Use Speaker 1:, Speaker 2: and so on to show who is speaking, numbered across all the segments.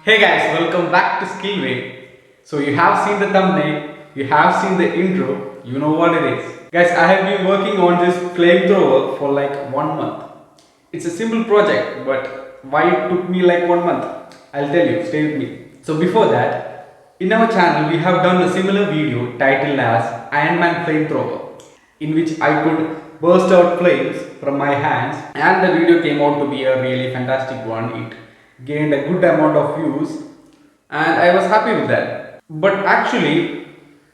Speaker 1: Hey guys, welcome back to Skillway. So you have seen the thumbnail, you have seen the intro, you know what it is. Guys, I have been working on this flamethrower for like 1 month. It's a simple project, but why it took me like 1 month? I'll tell you, stay with me. So before that, in our channel we have done a similar video titled as IronMan Flamethrower, in which I could burst out flames from my hands, and the video came out to be a really fantastic one. It gained a good amount of views and I was happy with that. But actually,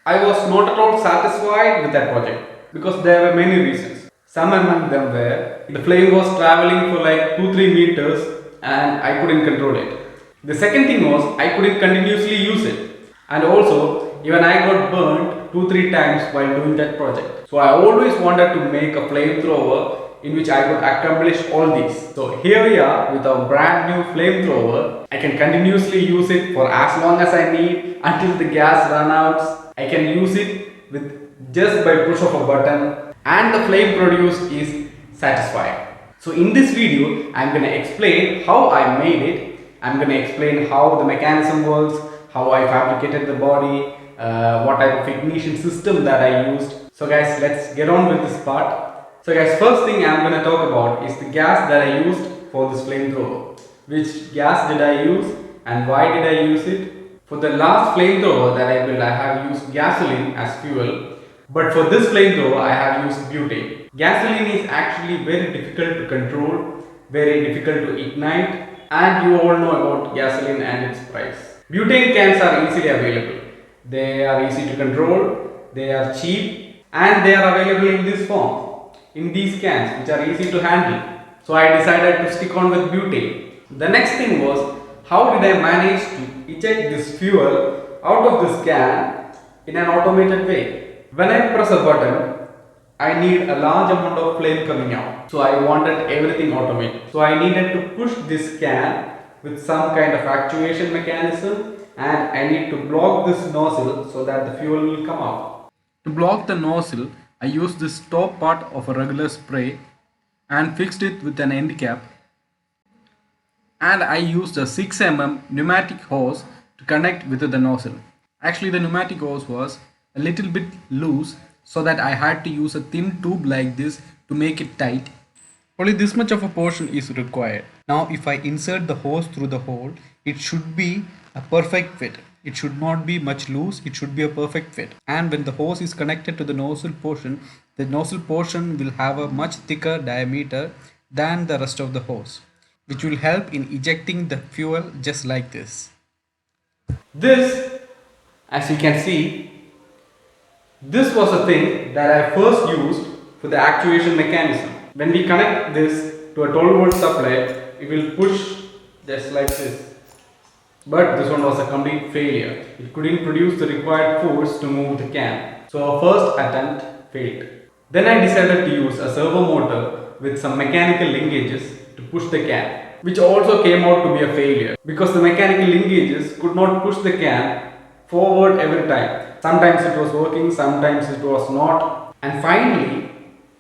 Speaker 1: I was not at all satisfied with that project because there were many reasons. Some among them were the flame was traveling for like 2-3 meters and I couldn't control it. The second thing was I couldn't continuously use it, and also even I got burned 2-3 times while doing that project. So I always wanted to make a flamethrower in which I could accomplish all these. So here we are with a brand new flamethrower. I can continuously use it for as long as I need until the gas runs out. I can use it with just by push of a button, and the flame produced is satisfying. So in this video, I'm going to explain how I made it. I'm going to explain how the mechanism works, how I fabricated the body, what type of ignition system that I used. So guys, let's get on with this part. So guys, first thing I'm going to talk about is the gas that I used for this flamethrower. Which gas did I use and why did I use it? For the last flamethrower that I built, I have used gasoline as fuel. But for this flamethrower, I have used butane. Gasoline is actually very difficult to control, very difficult to ignite, and you all know about gasoline and its price. Butane cans are easily available. They are easy to control, they are cheap, and they are available in this form, in these cans, which are easy to handle. So I decided to stick on with butane. The next thing was, how did I manage to eject this fuel out of this can in an automated way? When I press a button, I need a large amount of flame coming out. So I wanted everything automated. So I needed to push this can with some kind of actuation mechanism, and I need to block this nozzle so that the fuel will come out. To block the nozzle, I used this top part of a regular spray and fixed it with an end cap, and I used a 6 mm pneumatic hose to connect with the nozzle. Actually, the pneumatic hose was a little bit loose, so that I had to use a thin tube like this to make it tight. Only this much of a portion is required. Now if I insert the hose through the hole, it should be a perfect fit. It should not be much loose, it should be a perfect fit. And when the hose is connected to the nozzle portion will have a much thicker diameter than the rest of the hose, which will help in ejecting the fuel just like this. This, as you can see, this was a thing that I first used for the actuation mechanism. When we connect this to a 12 volt supply, it will push just like this. But this one was a complete failure. It couldn't produce the required force to move the can. So our first attempt failed. Then I decided to use a servo motor with some mechanical linkages to push the can, which also came out to be a failure because the mechanical linkages could not push the can forward every time. Sometimes it was working, sometimes it was not. And finally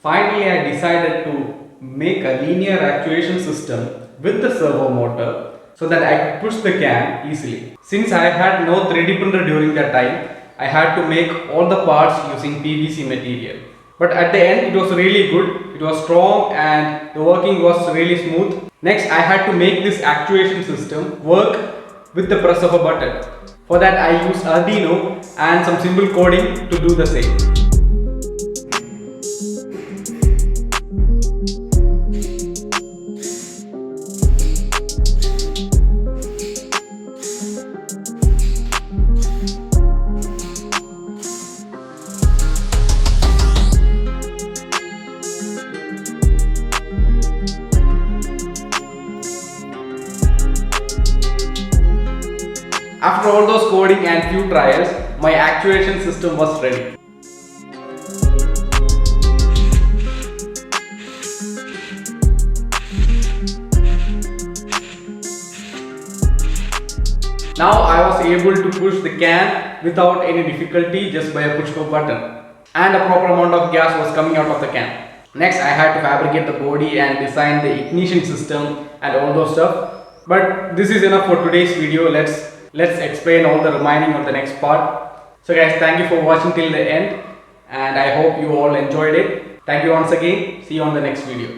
Speaker 1: I decided to make a linear actuation system with the servo motor so that I could push the can easily. Since I had no 3D printer during that time, I had to make all the parts using PVC material. But at the end it was really good, it was strong and the working was really smooth. Next I had to make this actuation system work with the press of a button. For that I used Arduino and some simple coding to do the same. After all those coding and few trials, my actuation system was ready. Now I was able to push the can without any difficulty just by a push of a button, and a proper amount of gas was coming out of the can. Next I had to fabricate the body and design the ignition system and all those stuff. But this is enough for today's video. Let's explain all the remaining of the next part. So guys, thank you for watching till the end, and I hope you all enjoyed it. Thank you once again. See you on the next video.